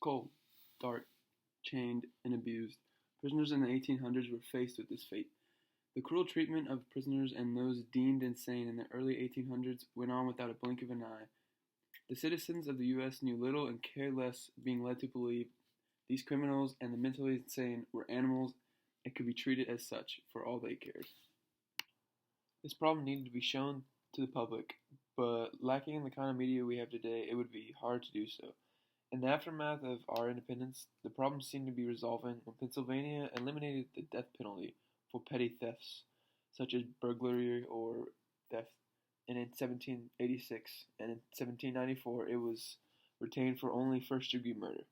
Cold, dark, chained, and abused, prisoners in the 1800s were faced with this fate. The cruel treatment of prisoners and those deemed insane in the early 1800s went on without a blink of an eye. The citizens of the U.S. knew little and cared less, being led to believe these criminals and the mentally insane were animals and could be treated as such for all they cared. This problem needed to be shown to the public, but lacking in the kind of media we have today, it would be hard to do so. In the aftermath of our independence, the problem seemed to be resolving when Pennsylvania eliminated the death penalty for petty thefts, such as burglary or theft. And in 1786 and in 1794, it was retained for only first-degree murder.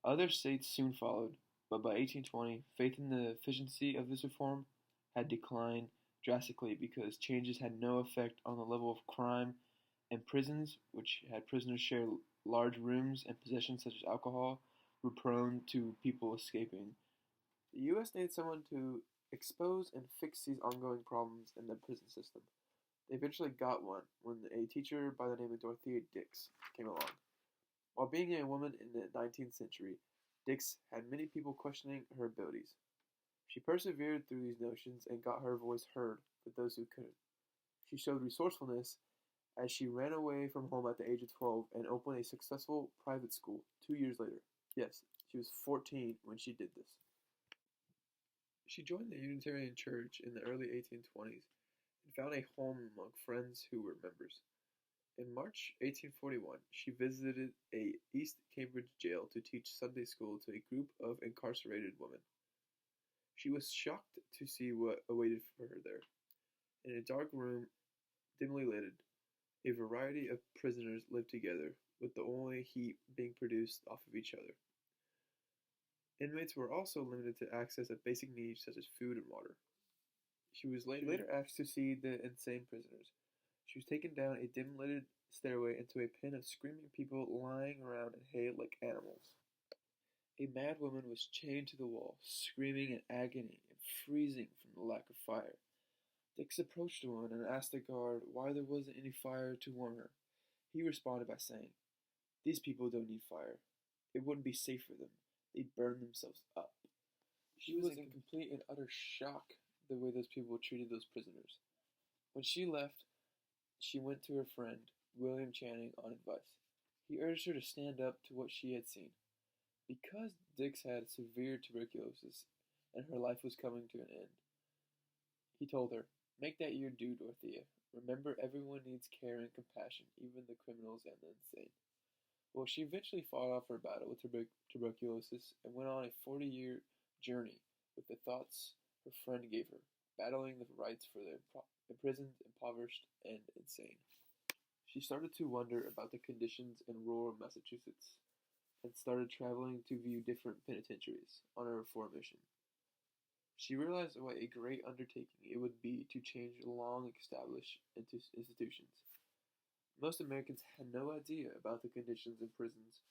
Other states soon followed, but by 1820, faith in the efficiency of this reform had declined drastically because changes had no effect on the level of crime, and prisons, which had prisoners share large rooms and possessions such as alcohol, were prone to people escaping. The U.S. needed someone to expose and fix these ongoing problems in the prison system. They eventually got one when a teacher by the name of Dorothea Dix came along. While being a woman in the 19th century, Dix had many people questioning her abilities. She persevered through these notions and got her voice heard with those who couldn't. She showed resourcefulness as she ran away from home at the age of 12 and opened a successful private school 2 years later. Yes, she was 14 when she did this. She joined the Unitarian Church in the early 1820s and found a home among friends who were members. In March 1841, she visited a East Cambridge jail to teach Sunday school to a group of incarcerated women. She was shocked to see what awaited for her there. In a dark room, dimly lighted, a variety of prisoners lived together, with the only heat being produced off of each other. Inmates were also limited to access of basic needs such as food and water. She was later asked to see the insane prisoners. She was taken down a dim-lighted stairway into a pen of screaming people lying around in hay like animals. A mad woman was chained to the wall, screaming in agony and freezing from the lack of fire. Dix approached the woman and asked the guard why there wasn't any fire to warm her. He responded by saying, "These people don't need fire. It wouldn't be safe for them. They'd burn themselves up." She was in complete and utter shock the way those people treated those prisoners. When she left, she went to her friend, William Channing, on advice. He urged her to stand up to what she had seen. Because Dix had severe tuberculosis and her life was coming to an end, he told her, "Make that your due, Dorothea. Remember, everyone needs care and compassion, even the criminals and the insane." Well, she eventually fought off her battle with tuberculosis and went on a 40-year journey with the thoughts her friend gave her, battling the rights for the imprisoned, impoverished, and insane. She started to wonder about the conditions in rural Massachusetts and started traveling to view different penitentiaries on a reform mission. She realized what a great undertaking it would be to change long-established institutions. Most Americans had no idea about the conditions in prisons,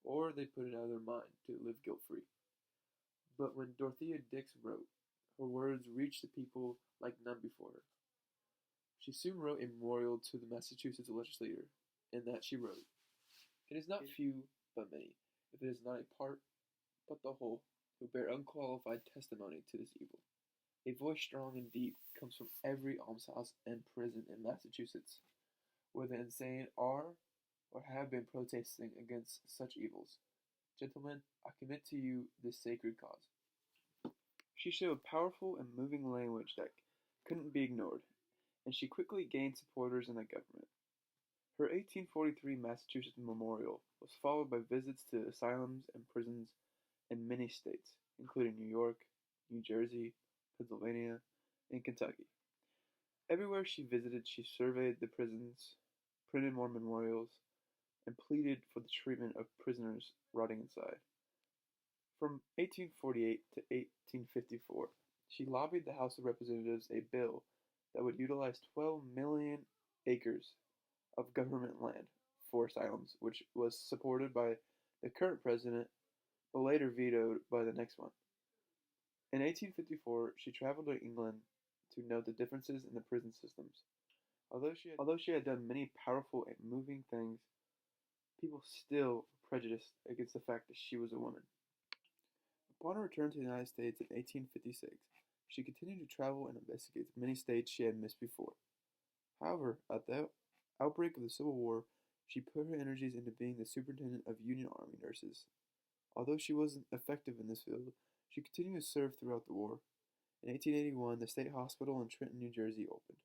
or they put it out of their mind to live guilt-free. But when Dorothea Dix wrote, her words reached the people like none before her. She soon wrote a memorial to the Massachusetts legislature, in that she wrote, "It is not few, but many, if it is not a part, but the whole, who bear unqualified testimony to this evil. A voice strong and deep comes from every almshouse and prison in Massachusetts, where the insane are or have been protesting against such evils. Gentlemen, I commit to you this sacred cause." She showed powerful and moving language that couldn't be ignored, and she quickly gained supporters in the government. Her 1843 Massachusetts memorial was followed by visits to asylums and prisons in many states, including New York, New Jersey, Pennsylvania, and Kentucky. Everywhere she visited, she surveyed the prisons, printed more memorials, and pleaded for the treatment of prisoners rotting inside. From 1848 to 1854, she lobbied the House of Representatives a bill that would utilize 12 million acres of government land for asylums, which was supported by the current president, but later vetoed by the next one. In 1854, she traveled to England to note the differences in the prison systems. Although she had done many powerful and moving things, people still were prejudiced against the fact that she was a woman. Upon her return to the United States in 1856, she continued to travel and investigate many states she had missed before. However, at the outbreak of the Civil War, she put her energies into being the superintendent of Union Army nurses. Although she wasn't effective in this field, she continued to serve throughout the war. In 1881, the State Hospital in Trenton, New Jersey opened.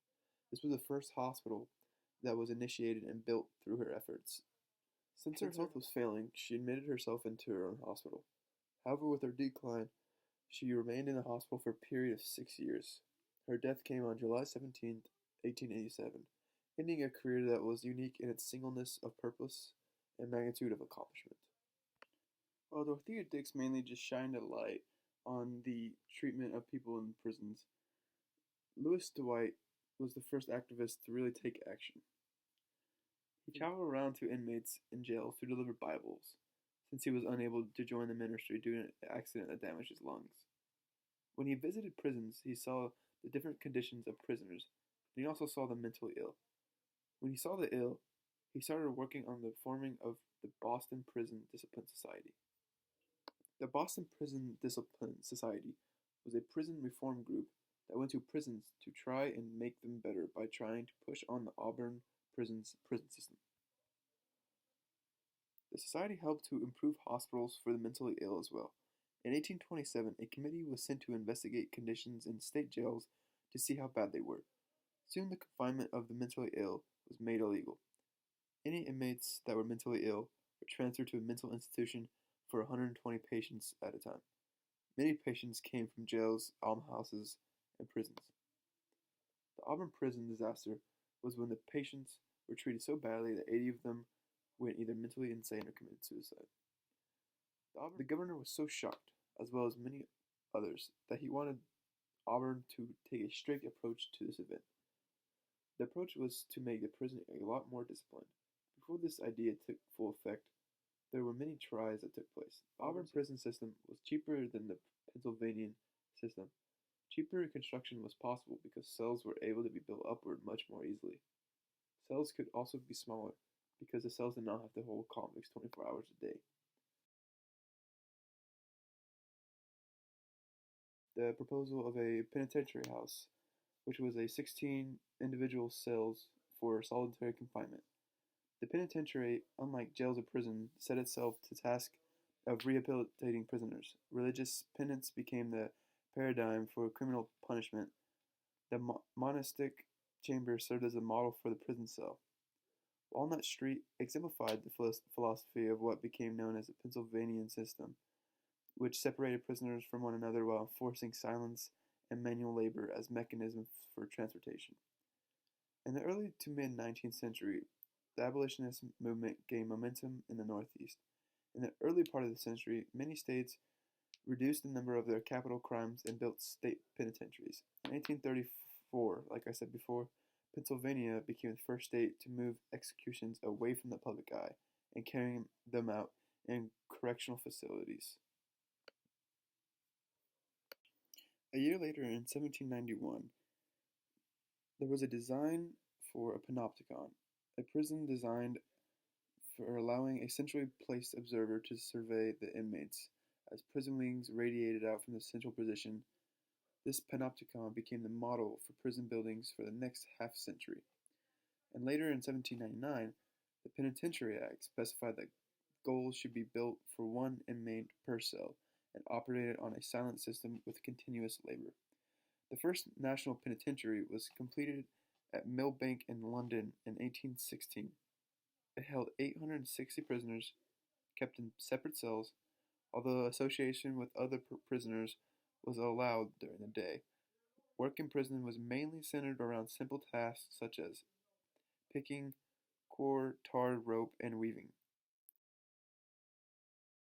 This was the first hospital that was initiated and built through her efforts. Since her health was failing, she admitted herself into her own hospital. However, with her decline, she remained in the hospital for a period of 6 years. Her death came on July 17, 1887, ending a career that was unique in its singleness of purpose and magnitude of accomplishment. While Dorothea Dix mainly just shined a light on the treatment of people in prisons, Louis Dwight was the first activist to really take action. He traveled around to inmates in jails to deliver Bibles, since he was unable to join the ministry due to an accident that damaged his lungs. When he visited prisons, he saw the different conditions of prisoners, and he also saw the mentally ill. When he saw the ill, he started working on the forming of the Boston Prison Discipline Society. The Boston Prison Discipline Society was a prison reform group that went to prisons to try and make them better by trying to push on the Auburn prison system. The society helped to improve hospitals for the mentally ill as well. In 1827, a committee was sent to investigate conditions in state jails to see how bad they were. Soon the confinement of the mentally ill was made illegal. Any inmates that were mentally ill were transferred to a mental institution for 120 patients at a time. Many patients came from jails, almshouses, and prisons. The Auburn prison disaster was when the patients were treated so badly that 80 of them went either mentally insane or committed suicide. The governor was so shocked, as well as many others, that he wanted Auburn to take a strict approach to this event. The approach was to make the prison a lot more disciplined. Before this idea took full effect, there were many tries that took place. The Auburn prison system was cheaper than the Pennsylvania system. Cheaper construction was possible because cells were able to be built upward much more easily. Cells could also be smaller because the cells did not have to hold convicts 24 hours a day. The proposal of a penitentiary house, which was a 16 individual cells for solitary confinement. The penitentiary, unlike jails or prisons, set itself to task of rehabilitating prisoners. Religious penance became the paradigm for criminal punishment. The monastic chamber served as a model for the prison cell. Walnut Street exemplified the philosophy of what became known as the Pennsylvania system, which separated prisoners from one another while enforcing silence and manual labor as mechanisms for transportation. In the early to mid-19th century, the abolitionist movement gained momentum in the Northeast. In the early part of the century, many states reduced the number of their capital crimes and built state penitentiaries. In 1834, like I said before, Pennsylvania became the first state to move executions away from the public eye and carrying them out in correctional facilities. A year later, in 1791, there was a design for a panopticon, a prison designed for allowing a centrally placed observer to survey the inmates. As prison wings radiated out from the central position, this panopticon became the model for prison buildings for the next half-century. And later in 1799, the Penitentiary Act specified that goals should be built for one inmate per cell and operated on a silent system with continuous labor. The first national penitentiary was completed at Millbank in London in 1816. It held 860 prisoners, kept in separate cells, although association with other prisoners was allowed during the day. Work in prison was mainly centered around simple tasks such as picking, core, tarred rope, and weaving.